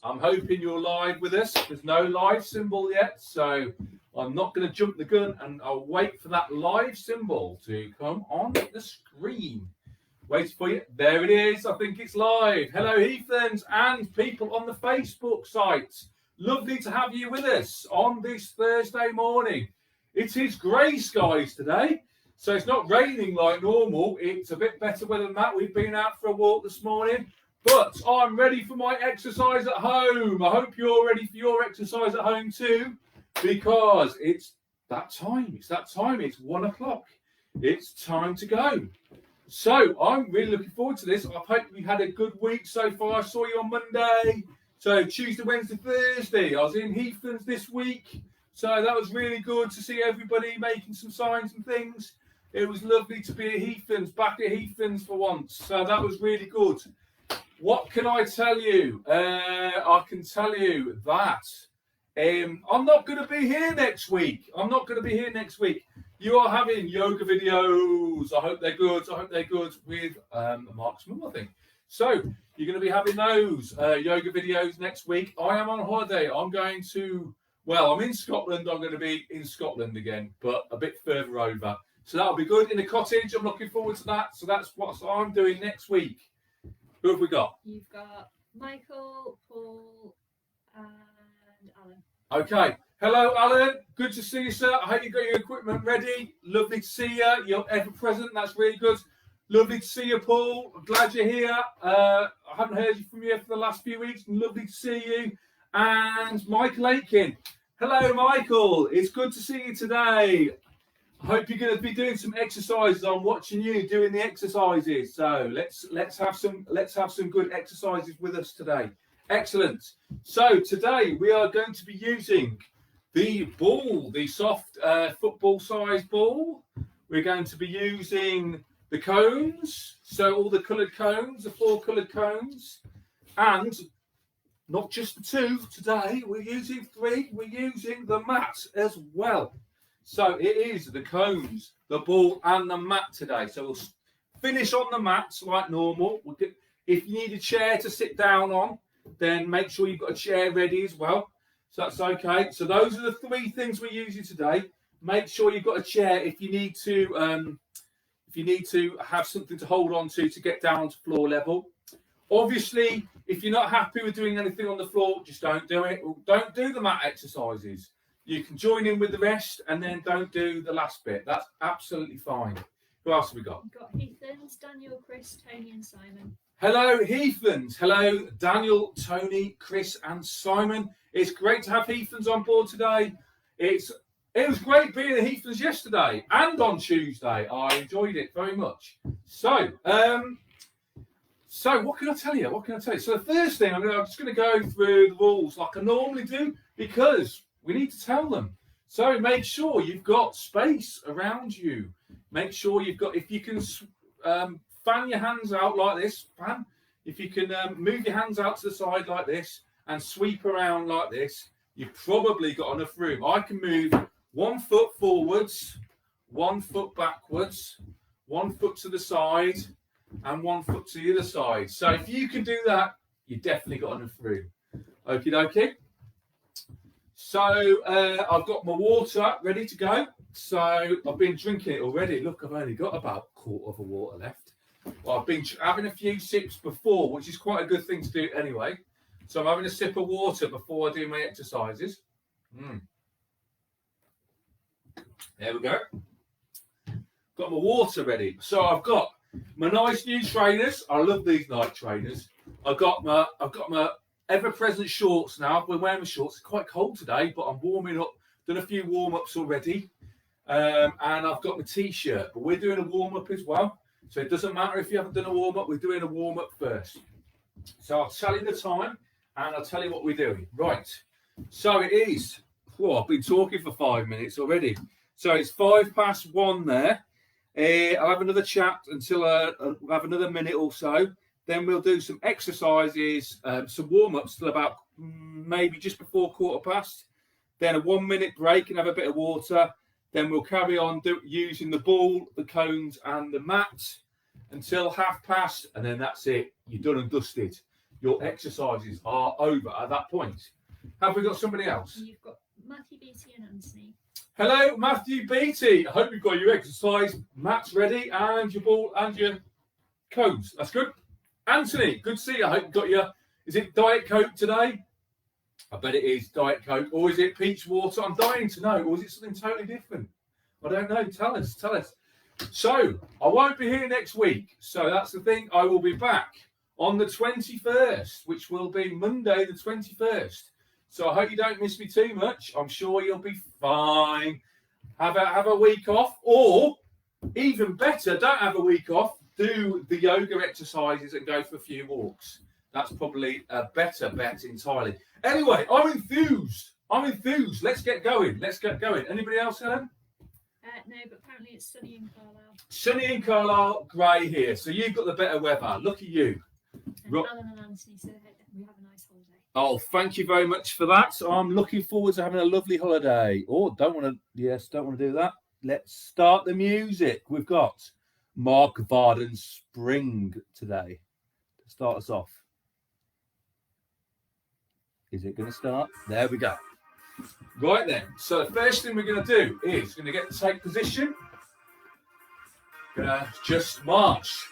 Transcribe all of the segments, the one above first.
I'm hoping you're live with us. There's no live symbol yet, so I'm not going to jump the gun, and I'll wait for that live symbol to come on the screen. Wait for you. There it is. I think it's live. Hello, Heathlands and people on the Facebook site. Lovely to have you with us on this Thursday morning. It is grey skies today, so it's not raining like normal. It's a bit better weather than that. We've been out for a walk this morning, but I'm ready for my exercise at home. I hope you're ready for your exercise at home too, because it's that time. It's that time. It's 1 o'clock. It's time to go. So I'm really looking forward to this. I hope we had a good week so far. I saw you on Monday. So Tuesday, Wednesday, Thursday. I was in Heathlands this week. So that was really good to see everybody making some signs and things. It was lovely to be at Heathlands, back at Heathlands for once. So that was really good. What can I tell you? I can tell you that I'm not going to be here next week. You are having yoga videos. I hope they're good. With a marksman, I think. So you're going to be having those yoga videos next week. I am on holiday. I'm in Scotland. I'm going to be in Scotland again, but a bit further over. So that'll be good in the cottage. I'm looking forward to that. So that's what I'm doing next week. Who have we got? You've got Michael, Paul, and Alan. Okay. Hello, Alan. Good to see you, sir. I hope you got your equipment ready. Lovely to see you. You're ever present. That's really good. Lovely to see you, Paul. I'm glad you're here. I haven't heard from you for the last few weeks. Lovely to see you. And Michael Aitken. Hello, Michael. It's good to see you today. I hope you're going to be doing some exercises. I'm watching you doing the exercises. So let's have some good exercises with us today. Excellent. So today we are going to be using the ball, the soft football-sized ball. We're going to be using the cones, so all the coloured cones, the 4 coloured cones, and not just the 2 today, we're using 3, we're using the mat as well. So it is the cones, the ball and the mat today. So we'll finish on the mats like normal. If you need a chair to sit down on, then make sure you've got a chair ready as well. So that's okay. So those are the 3 things we're using today. Make sure you've got a chair if you need to have something to hold on to get down to floor level. Obviously, if you're not happy with doing anything on the floor, just don't do it. Don't do the mat exercises. You can join in with the rest and then don't do the last bit. That's absolutely fine. Who else have we got? We've got Heathlands, Daniel, Chris, Tony and Simon. Hello, Heathlands. Hello, Daniel, Tony, Chris and Simon. It's great to have Heathlands on board today. It was great being at Heathlands yesterday and on Tuesday. I enjoyed it very much. So what can I tell you? So the first thing, I'm just going to go through the rules like I normally do because we need to tell them. So make sure you've got space around you. Make sure you've got, if you can fan your hands out like this, if you can move your hands out to the side like this and sweep around like this, you've probably got enough room. I can move 1 foot forwards, 1 foot backwards, 1 foot to the side, and 1 foot to the other side. So if you can do that, you've definitely got enough room. Okie dokie. So I've got my water ready to go. So I've been drinking it already. Look, I've only got about a quarter of a water left. Well, I've been having a few sips before, which is quite a good thing to do anyway. So I'm having a sip of water before I do my exercises. There we go. Got my water ready. So I've got my nice new trainers. I love these night trainers. I've got my ever-present shorts now. I've been wearing my shorts. It's quite cold today, but I'm warming up. Done a few warm-ups already. And I've got my T-shirt. But we're doing a warm-up as well. So it doesn't matter if you haven't done a warm-up. We're doing a warm-up first. So I'll tell you the time and I'll tell you what we're doing. Right. So it is. Oh, I've been talking for 5 minutes already. So it's 1:05 there. I'll have another chat until we'll have another minute or so. Then we'll do some exercises, some warm-ups till about maybe just before 1:15. Then a 1 minute break and have a bit of water. Then we'll carry on using the ball, the cones and the mat until 1:30. And then that's it. You're done and dusted. your exercises are over at that point. Have we got somebody else? You've got Matthew, Beatty, and Anthony. Hello, Matthew Beatty. I hope you've got your exercise mats ready and your ball and your cones. That's good. Anthony, good to see you. I hope you've got your, is it Diet Coke today? I bet it is Diet Coke. Or is it peach water? I'm dying to know. Or is it something totally different? I don't know. Tell us. So, I won't be here next week. So that's the thing. I will be back on the 21st, which will be Monday the 21st. So I hope you don't miss me too much. I'm sure you'll be fine. Have a week off, or even better, don't have a week off. Do the yoga exercises and go for a few walks. That's probably a better bet entirely. Anyway, I'm enthused. Let's get going. Anybody else, Helen? No, but apparently it's sunny in Carlisle. Sunny in Carlisle, grey here. So you've got the better weather. Look at you. And Alan and Anthony said we have a nice holiday. Oh, thank you very much for that. I'm looking forward to having a lovely holiday. Oh, don't want to do that. Let's start the music. We've got Mark Varden's Spring today to start us off. Is it going to start? There we go. Right then. So the first thing we're going to do is going to take position. Going to just march.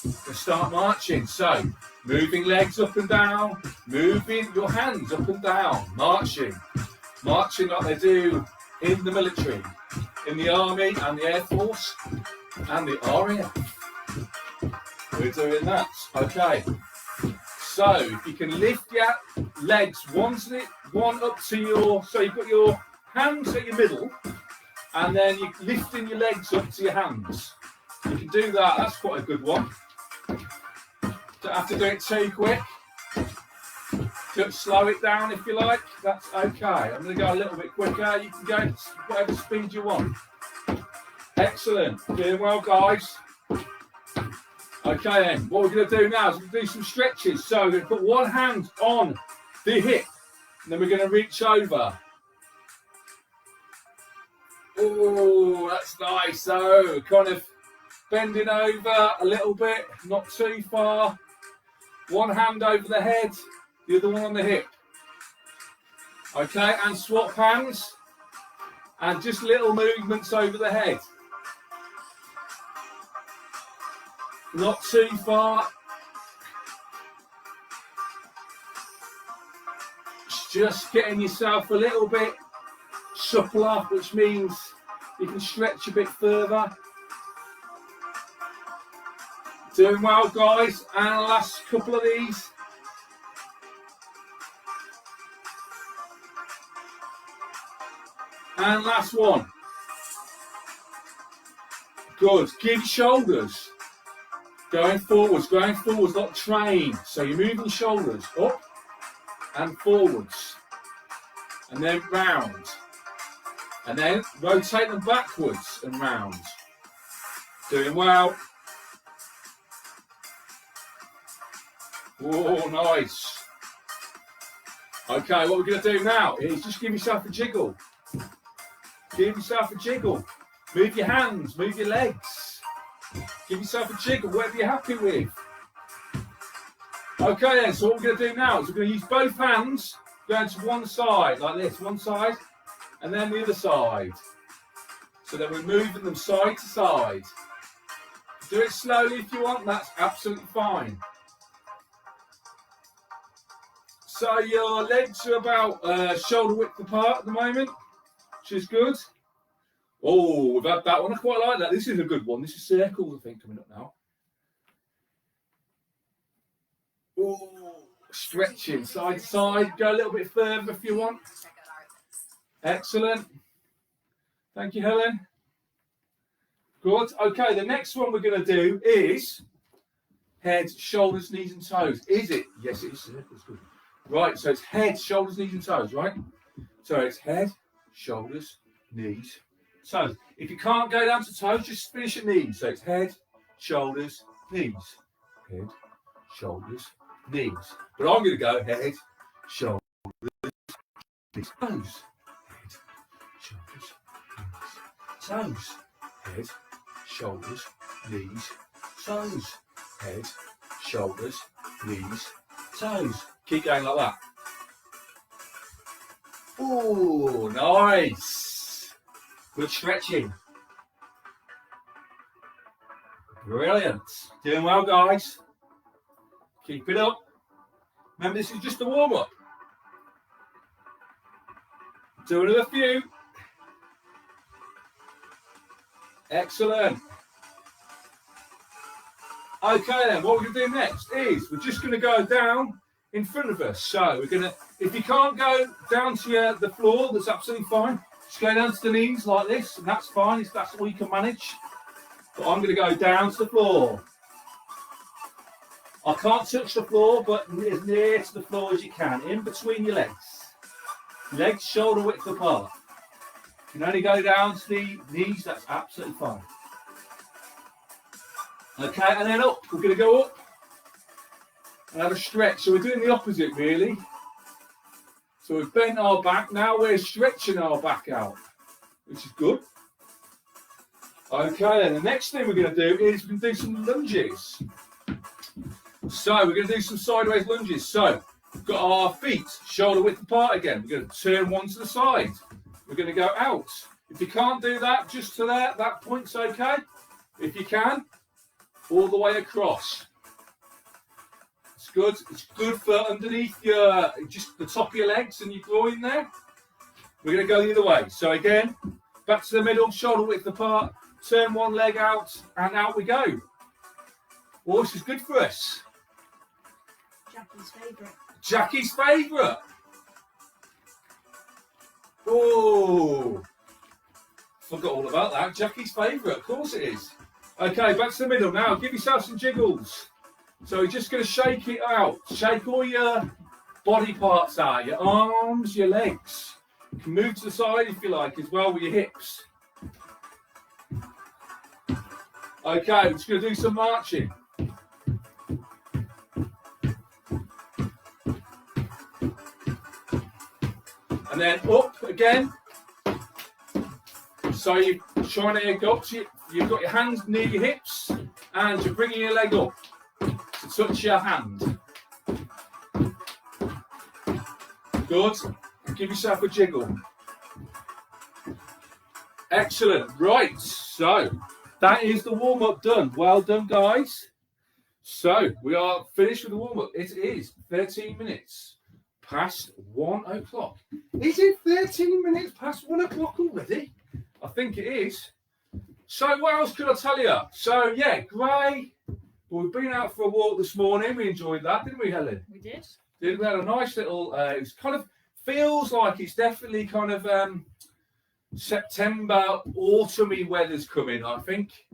To start marching. So moving legs up and down, moving your hands up and down, marching like they do in the military, in the army and the air force and the RAF. We're doing that. Okay. So if you can lift your legs one up to your, so you've got your hands at your middle, and then you're lifting your legs up to your hands. You can do that. That's quite a good one. Don't have to do it too quick. Just slow it down if you like. That's okay. I'm going to go a little bit quicker. You can go whatever speed you want. Excellent. Doing well, guys. Okay then. What we're going to do now is we're going to do some stretches. So we're going to put one hand on the hip, and then we're going to reach over. Oh, that's nice. So kind of bending over a little bit, not too far. One hand over the head, the other one on the hip. Okay, and swap hands. And just little movements over the head. Not too far. Just getting yourself a little bit suppler, which means you can stretch a bit further. Doing well, guys. And last couple of these. And last one. Good. Give your shoulders. Going forwards, not train. So you're moving shoulders up and forwards. And then round. And then rotate them backwards and round. Doing well. Oh, nice. Okay, what we're going to do now is just give yourself a jiggle. Give yourself a jiggle. Move your hands, move your legs. Give yourself a jiggle, whatever you're happy with. Okay then, so what we're going to do now is we're going to use both hands going to one side, like this, one side, and then the other side. So then we're moving them side to side. Do it slowly if you want, that's absolutely fine. So your legs are about shoulder width apart at the moment, which is good. Oh, we've had that one. I quite like that. This is a good one. This is circles, I think, coming up now. Oh, stretching side to side. Go a little bit further if you want. Excellent. Thank you, Helen. Good. Okay, the next one we're going to do is head, shoulders, knees and toes. Is it? Yes, it is. That's good. Right, so it's head, shoulders, knees and toes, right? So it's head, shoulders, knees, toes. If you can't go down to toes, just finish at knees. So it's head, shoulders, knees. Head, shoulders, knees. But I'm going to go head, shoulders, knees, toes. Head, shoulders, knees, toes. Head, shoulders, knees, toes. Head, shoulders, knees, toes. Keep going like that. Ooh, nice. Good stretching. Brilliant. Doing well, guys. Keep it up. Remember, this is just a warm-up. Do another few. Excellent. Okay then, what we're going to do next is we're just going to go down in front of us. So we're going to, if you can't go down to the floor, that's absolutely fine. Just go down to the knees like this, and that's fine. That's all you can manage. But I'm going to go down to the floor. I can't touch the floor, but as near to the floor as you can, in between your legs. Legs shoulder width apart. You can only go down to the knees, that's absolutely fine. Okay, and then up. We're going to go up and have a stretch. So we're doing the opposite, really. So we've bent our back. Now we're stretching our back out, which is good. Okay, then the next thing we're going to do is we're going to do some lunges. So we're going to do some sideways lunges. So we've got our feet shoulder width apart again. We're going to turn one to the side. We're going to go out. If you can't do that, just to there, that point's okay. If you can, all the way across. It's good. It's good for underneath your, just the top of your legs and your groin there. We're going to go the other way. So again, back to the middle, shoulder width apart, turn one leg out, and out we go. Oh, this is good for us. Jackie's favourite. Jackie's favourite. Oh, forgot all about that. Jackie's favourite, of course it is. Okay, back to the middle now. Give yourself some jiggles. So you're just going to shake it out. Shake all your body parts out. Your arms, your legs. You can move to the side if you like as well with your hips. Okay, we're just going to do some marching. And then up again. So you're trying to go up to you've got your hands near your hips and you're bringing your leg up to touch your hand. Good. Give yourself a jiggle. Excellent. Right. So that is the warm-up done. Well done, guys. So we are finished with the warm-up. It is 13 minutes past 1 o'clock. Is it 13 minutes past 1 o'clock already? I think it is. So what else could I tell you? So yeah, grey. Well, we've been out for a walk this morning. We enjoyed that, didn't we, Helen? We did. We had a nice little, it's kind of, feels like it's definitely kind of September, autumny weather's coming, I think.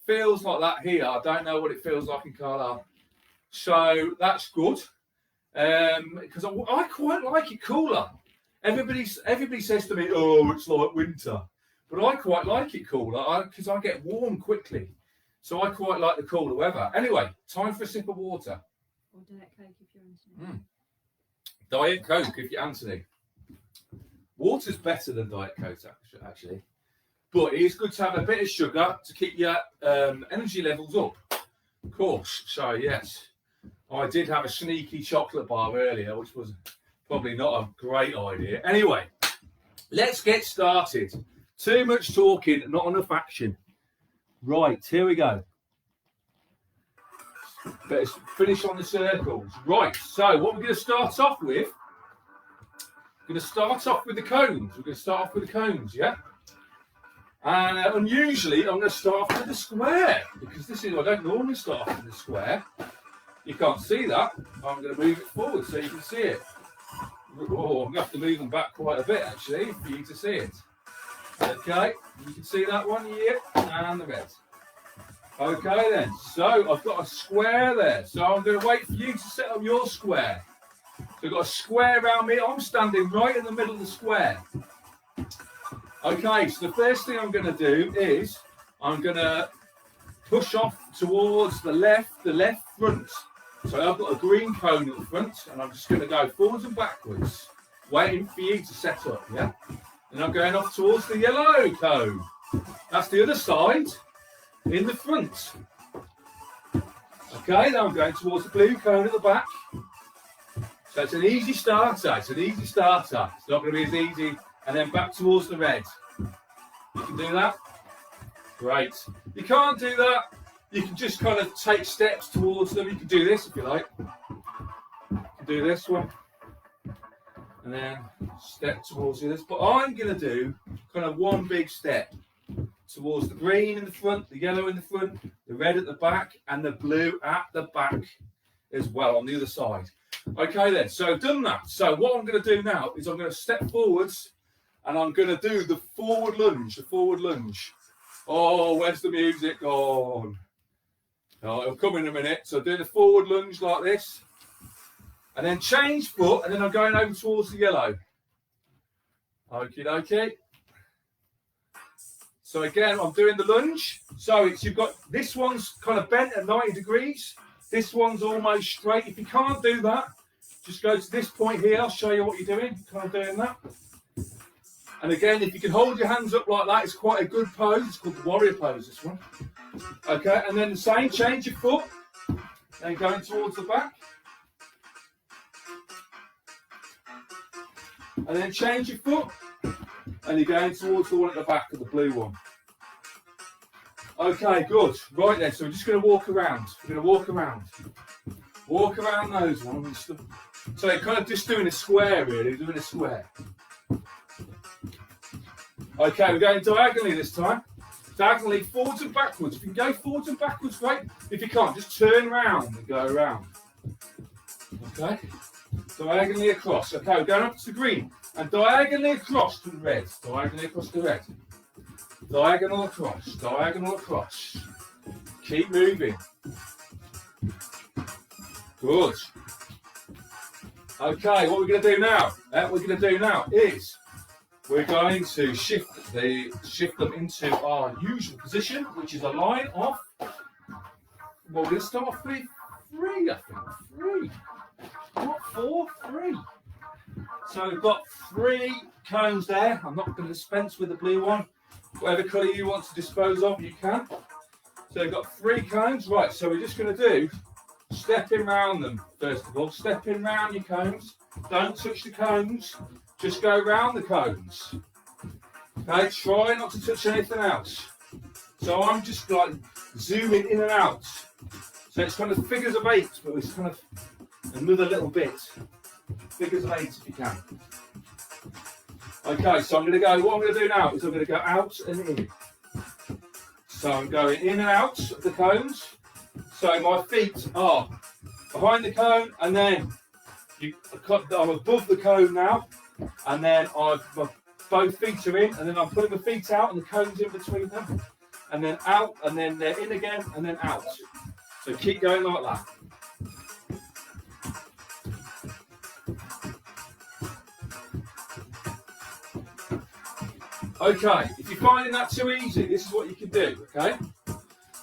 Feels like that here. I don't know what it feels like in Carlisle. So that's good. Because I quite like it cooler. Everybody says to me, oh, it's like winter. But I quite like it cooler because I get warm quickly. So I quite like the cooler weather. Anyway, time for a sip of water. Or Diet Coke if you're Anthony. Diet Coke if you're Anthony. Water's better than Diet Coke, actually. But it is good to have a bit of sugar to keep your energy levels up. Of course. So, yes. I did have a sneaky chocolate bar earlier, which was probably not a great idea. Anyway, let's get started. Too much talking, not enough action. Right, here we go. Better finish on the circles. Right, so what we're going to start off with, the cones. We're going to start off with the cones, yeah? And unusually, I'm going to start off with the square, because this is, I don't normally start off with the square. You can't see that. I'm going to move it forward so you can see it. Oh, I'm going to have to move them back quite a bit, actually, for you to see it. Okay, you can see that one, yeah, and the red. Okay then, so I've got a square there. So I'm going to wait for you to set up your square. So I've got a square around me. I'm standing right in the middle of the square. Okay, so the first thing I'm going to do is I'm going to push off towards the left front. So I've got a green cone at the front, and I'm just going to go forwards and backwards, waiting for you to set up, yeah? And I'm going off towards the yellow cone. That's the other side, in the front. Okay, now I'm going towards the blue cone at the back. So it's an easy starter. It's an easy starter. It's not going to be as easy. And then back towards the red. You can do that. Great. You can't do that. You can just kind of take steps towards them. You can do this if you like. You can do this one. And then step towards this. But I'm going to do kind of one big step towards the green in the front, the yellow in the front, the red at the back, and the blue at the back as well on the other side. Okay then, so I've done that. So what I'm going to do now is I'm going to step forwards and I'm going to do the forward lunge, Oh, where's the music gone? Oh, it'll come in a minute. So do the forward lunge like this. And then change foot, and then I'm going over towards the yellow. Okie dokie. So again, I'm doing the lunge. So you've got, this one's kind of bent at 90 degrees. This one's almost straight. If you can't do that, just go to this point here. I'll show you what you're doing. Kind of doing that. And again, if you can hold your hands up like that, it's quite a good pose. It's called the warrior pose, this one. Okay, and then the same, change your foot. Then going towards the back. And then change your foot. And you're going towards the one at the back of the blue one. Okay, good. Right then, so we're just going to walk around. We're going to walk around. Walk around those ones. So you're kind of just doing a square, really. Doing a square. Okay, we're going diagonally this time. Diagonally, forwards and backwards. If you can go forwards and backwards, great. If you can't, just turn around and go around. Okay? Diagonally across. Okay, we're going up to the green. And diagonally across to the red. Diagonally across to the red. Diagonal across. Diagonal across. Keep moving. Good. Okay, what we're going to do now? Is we're going to shift them into our usual position, which is a line of. Well, we're going to start off with 3, I think. 3. Not 4, 3. So we've got 3 cones there. I'm not going to dispense with the blue one. Whatever colour you want to dispose of, you can. So we've got 3 cones. Right, so we're just going to do stepping round them, first of all. Stepping round your cones. Don't touch the cones. Just go round the cones. Okay, try not to touch anything else. So I'm just like zooming in and out. So it's kind of figures of 8, but it's kind of another little bit. Figures of 8 if you can. Okay, so I'm going to go, what I'm going to do now is I'm going to go out and in. So I'm going in and out of the cones. So my feet are behind the cone, and then I'm above the cone now. And then both feet are in, and then I'm putting my feet out and the cone's in between them. And then out, and then they're in again, and then out. So keep going like that. Okay, if you're finding that too easy, this is what you can do, okay?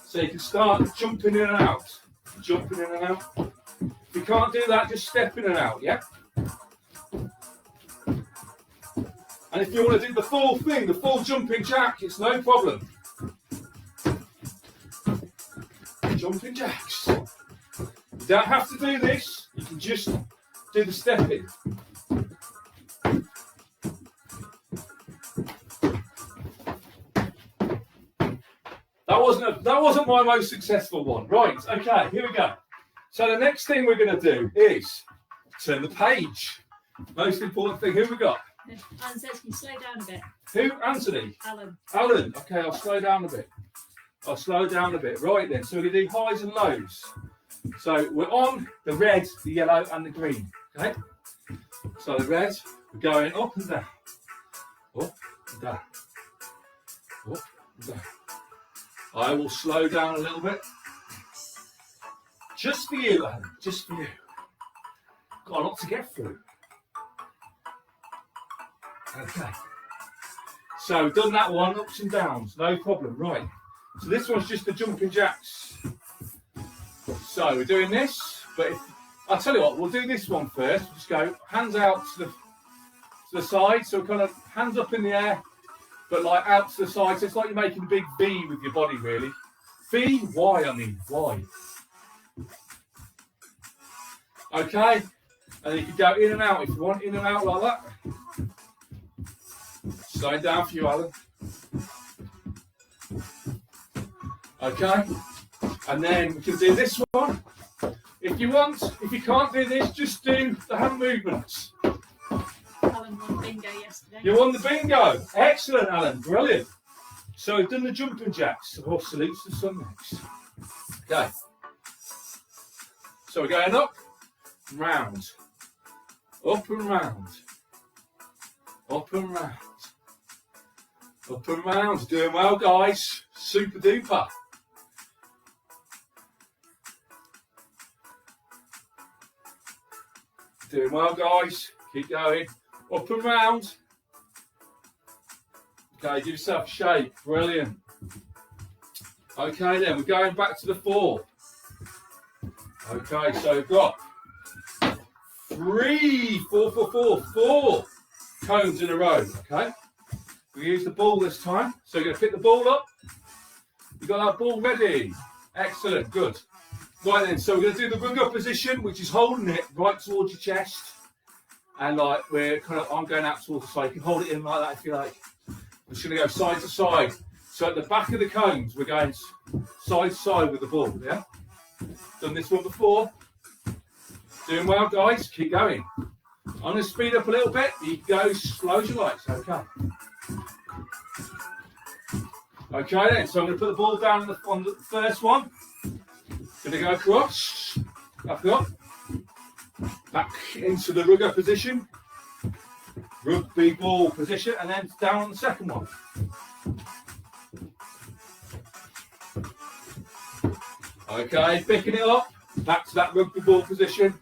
So you can start jumping in and out. Jumping in and out. If you can't do that, just step in and out, yeah? And if you want to do the full thing, the full jumping jack, it's no problem. Jumping jacks. You don't have to do this, you can just do the stepping. That wasn't my most successful one. Right, okay, here we go. So the next thing we're going to do is turn the page. Most important thing, who we got? Alan says, can you slow down a bit? Who? Anthony? Alan. Alan. Okay, I'll slow down a bit. Right then, so we're going to do highs and lows. So we're on the red, the yellow and the green. Okay? So the red, we're going up and down. Up and down. Up and down. I will slow down a little bit. Just for you, Alan. Just for you. Got a lot to get through. Okay. So we've done that one, ups and downs, no problem. Right. So this one's just the jumping jacks. So we're doing this, but I'll tell you what, we'll do this one first. We'll just go hands out to the side. So kind of hands up in the air, but like out to the side. So it's like you're making a big V with your body, really. V, Y, I mean, Y. Okay. And then you can go in and out if you want, in and out like that. Slowing down for you, Alan. Okay. And then we can do this one. If you want, if you can't do this, just do the hand movements. Alan won bingo yesterday. You won the bingo. Excellent, Alan. Brilliant. So we've done the jumping jacks. Oh, salutes the sun next. Okay. So we're going up, round, up and round, up and round, up and round. Doing well, guys. Super duper. Doing well, guys. Keep going. Up and round. Okay, give yourself a shake. Brilliant. Okay, then we're going back to the 4. Okay, so we've got 4 cones in a row. Okay, we use the ball this time. So you're going to pick the ball up. You got that ball ready. Excellent, good. Right then, so we're going to do the rungo position, which is holding it right towards your chest, and like I'm going out towards the side. You can hold it in like that if you like. We're just going to go side to side. So at the back of the cones, we're going side to side with the ball. Yeah. Done this one before. Doing well, guys. Keep going. I'm going to speed up a little bit. You can go slow as you like. Okay. Okay then. So I'm going to put the ball down on the first one. Going to go across. Back up. Back into the rugger position. Rugby ball position, and then down on the second one. Okay, picking it up, back to that rugby ball position,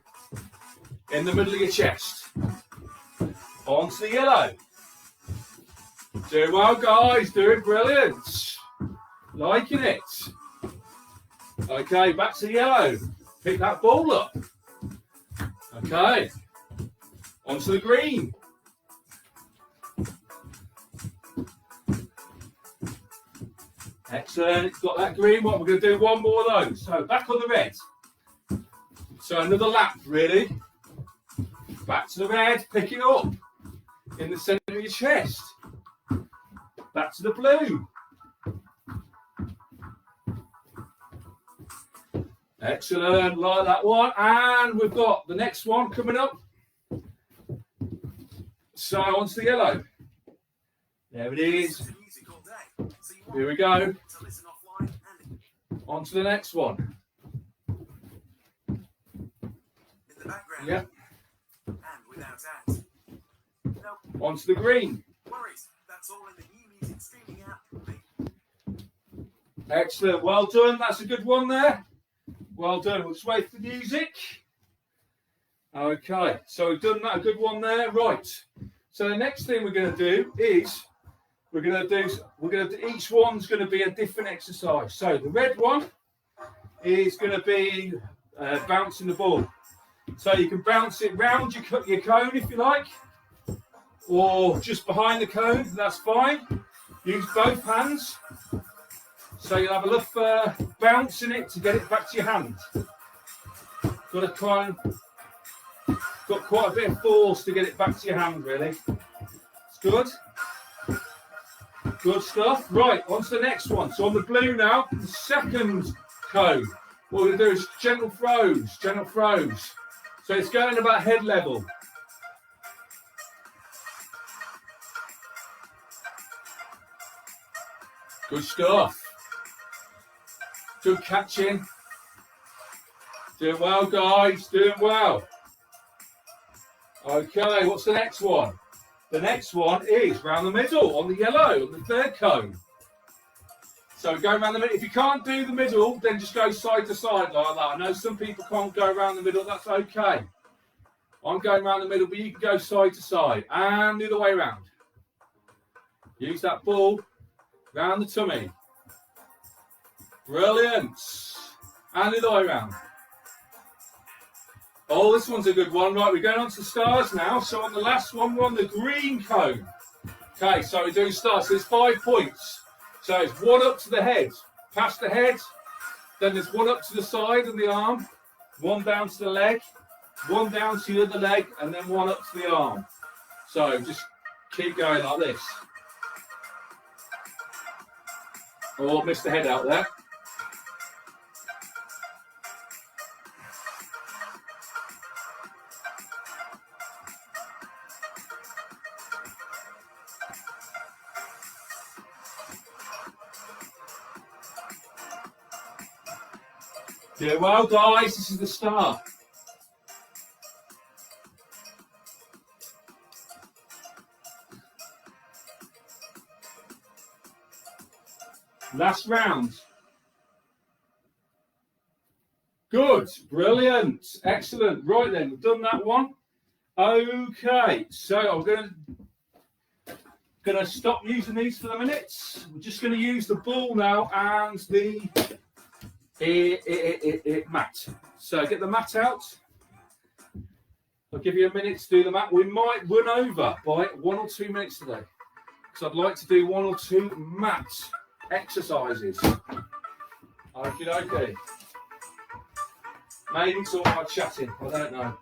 in the middle of your chest. Onto the yellow. Doing well, guys, doing brilliant. Liking it. Okay, back to the yellow. Pick that ball up. Okay, onto the green. Excellent, it's got that green one. We're going to do one more of those. So back on the red. So another lap, really. Back to the red, pick it up in the centre of your chest. Back to the blue. Excellent, like that one. And we've got the next one coming up. So onto the yellow. There it is. Here we go. On to the next one. Yep. On to the green. Excellent. Well done. That's a good one there. Well done. We'll just wait for the music. Okay. So we've done that. A good one there. Right. So the next thing we're going to do is each one's going to be a different exercise. So the red one is going to be bouncing the ball. So you can bounce it round your cone if you like, or just behind the cone, that's fine. Use both hands. So you'll have enough bounce in it to get it back to your hand. Got quite a bit of force to get it back to your hand, really. It's good. Good stuff. Right, on to the next one. So on the blue now, the second cone. What we're going to do is gentle throws, gentle throws. So it's going about head level. Good stuff. Good catching. Doing well, guys. Doing well. Okay, what's the next one? The next one is round the middle on the yellow, on the third cone. So go around the middle. If you can't do the middle, then just go side to side like that. I know some people can't go around the middle. That's okay. I'm going around the middle, but you can go side to side and the other way around. Use that ball round the tummy. Brilliant. And the other way around. Oh, this one's a good one. Right, we're going on to stars now. So on the last one, we're on the green cone. Okay, so we're doing stars. So there's 5 points. So it's one up to the head, past the head. Then there's one up to the side and the arm. One down to the leg. one down to the other leg, and then one up to the arm. So just keep going like this. Oh, missed the head out there. Yeah, well, guys, this is the start. Last round. Good, brilliant, excellent. Right then, we've done that one. Okay, so I'm gonna stop using these for the minutes. We're just gonna use the ball now and the mat. So get the mat out. I'll give you a minute to do the mat. We might run over by 1 or 2 minutes today, because I'd like to do 1 or 2 mat exercises. Okay. Maybe it's all right chatting, I don't know.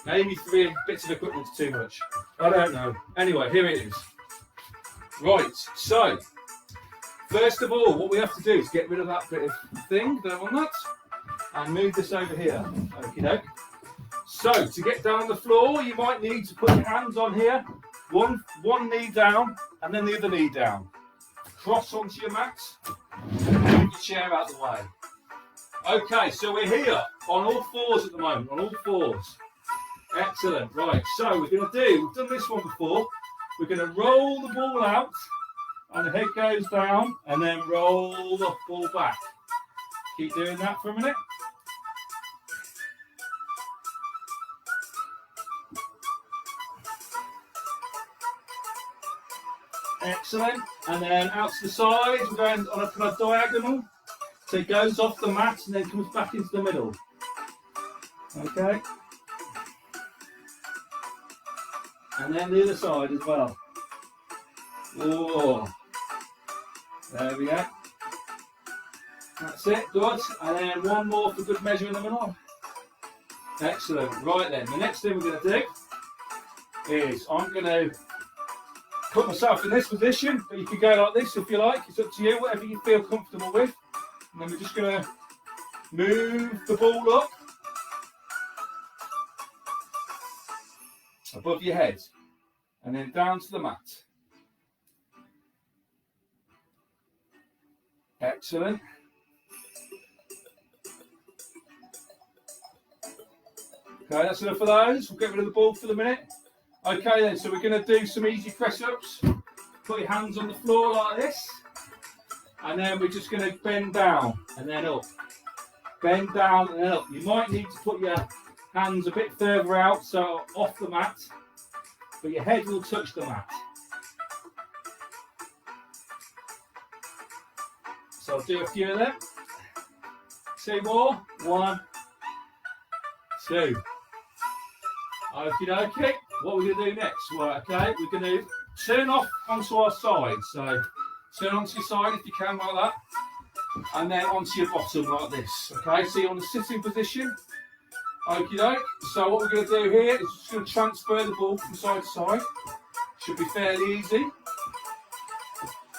Maybe 3 bits of equipment's too much. I don't know. Anyway, here it is. Right, so first of all, what we have to do is get rid of that bit of thing, don't want that, and move this over here. Okie doke. So to get down on the floor, you might need to put your hands on here, one knee down, and then the other knee down. Cross onto your mat, move your chair out of the way. Okay, so we're here on all fours at the moment, on all fours. Excellent, right, so we've done this one before, we're going to roll the ball out, and the head goes down, and then roll the ball back. Keep doing that for a minute. Excellent, and then out to the sides, we're going on a kind of diagonal, so it goes off the mat and then comes back into the middle. Okay. And then the other side as well. Oh, there we go. That's it, good. And then one more for good measure in the middle. Excellent. Right then, the next thing we're going to do is I'm going to put myself in this position, but you can go like this if you like. It's up to you, whatever you feel comfortable with. And then we're just going to move the ball up above your head and then down to the mat. Excellent. Okay, that's enough of those. We'll get rid of the ball for the minute. Okay then, so we're going to do some easy press-ups. Put your hands on the floor like this. And then we're just going to bend down and then up. Bend down and then up. You might need to put your hands a bit further out, so off the mat, but your head will touch the mat. So I'll do a few of them. 2 more. 1, 2. Okie dokie. What we're going to do next? Right, okay, we're going to turn off onto our side. So turn onto your side if you can, like that. And then onto your bottom like this. Okay, so you're on the sitting position. Okie doke. So what we're going to do here is just going to transfer the ball from side to side. Should be fairly easy.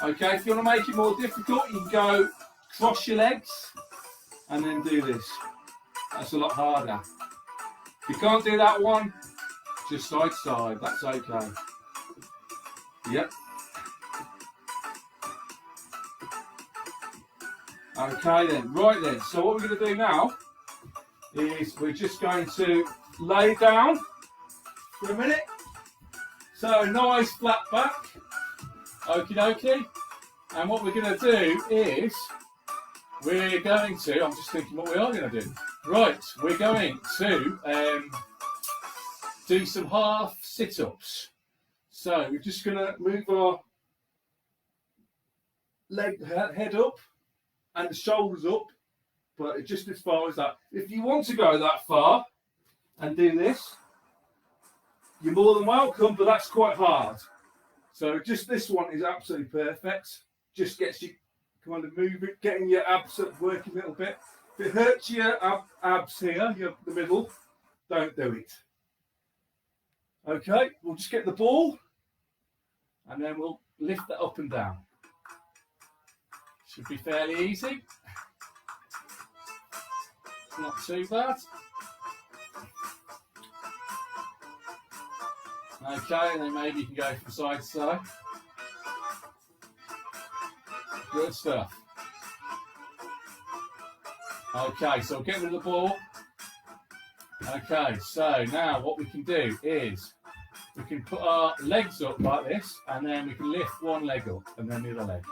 Okay, if you want to make it more difficult, you can go cross your legs and then do this. That's a lot harder. If you can't do that one, just side to side, that's okay. Yep. Okay then, right then, so what we're going to do now is we're just going to lay down for a minute. So nice flat back, okie dokie. And what we're going to do is, we're going to, I'm just thinking what we are going to do. Right, we're going to do some half sit-ups. So we're just going to move our head up and the shoulders up, but just as far as that. If you want to go that far and do this, you're more than welcome, but that's quite hard. So just this one is absolutely perfect. Just gets you kind of moving, getting your abs working a little bit. If it hurts your abs here, the middle, don't do it. Okay, we'll just get the ball and then we'll lift that up and down. Should be fairly easy. Not too bad. Okay, and then maybe you can go from side to side. Good stuff. Okay, so we'll get rid of the ball. Okay, so now what we can do is we can put our legs up like this, and then we can lift one leg up and then the other leg.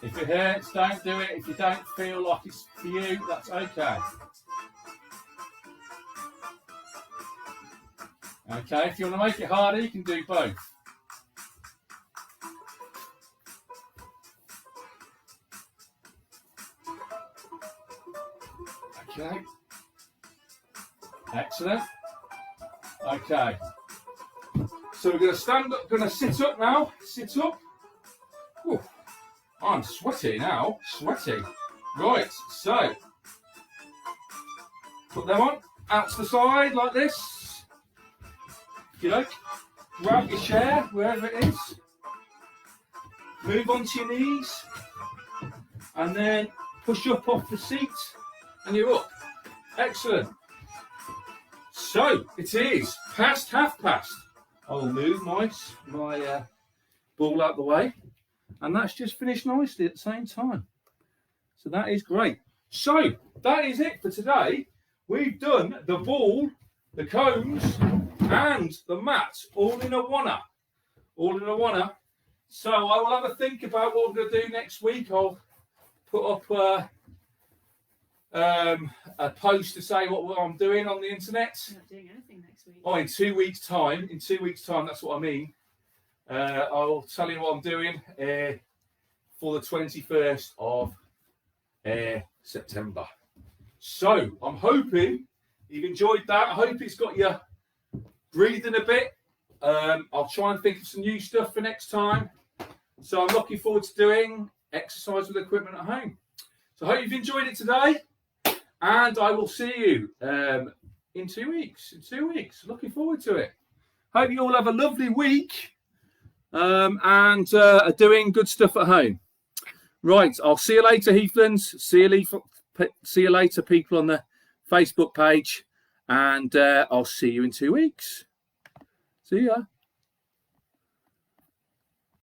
If it hurts, don't do it. If you don't feel like it's for you, that's okay. Okay, if you want to make it harder, you can do both. Okay. Excellent. Okay. So we're going to stand up, going to sit up now. Sit up. Ooh, I'm sweaty now. Sweaty. Right, so put them on, out to the side like this. If you like, grab your chair, wherever it is. Move onto your knees. And then push up off the seat. And you're up. Excellent. So it is past half past. I'll move my ball out the way, and that's just finished nicely at the same time. So that is great. So that is it for today. We've done the ball, the cones, and the mat all in a one-er. All in a one-er. So I will have a think about what we're going to do next week. I'll put up a post to say what I'm doing on the internet. You're not doing anything next week. Oh, in 2 weeks' time. In 2 weeks' time, that's what I mean. I'll tell you what I'm doing for the 21st of September. So I'm hoping you've enjoyed that. I hope it's got you breathing a bit. I'll try and think of some new stuff for next time. So I'm looking forward to doing exercise with equipment at home. So I hope you've enjoyed it today. And I will see you in 2 weeks. In 2 weeks. Looking forward to it. Hope you all have a lovely week and are doing good stuff at home. Right. I'll see you later, Heathlands. See you later, people on the Facebook page. And I'll see you in 2 weeks. See ya.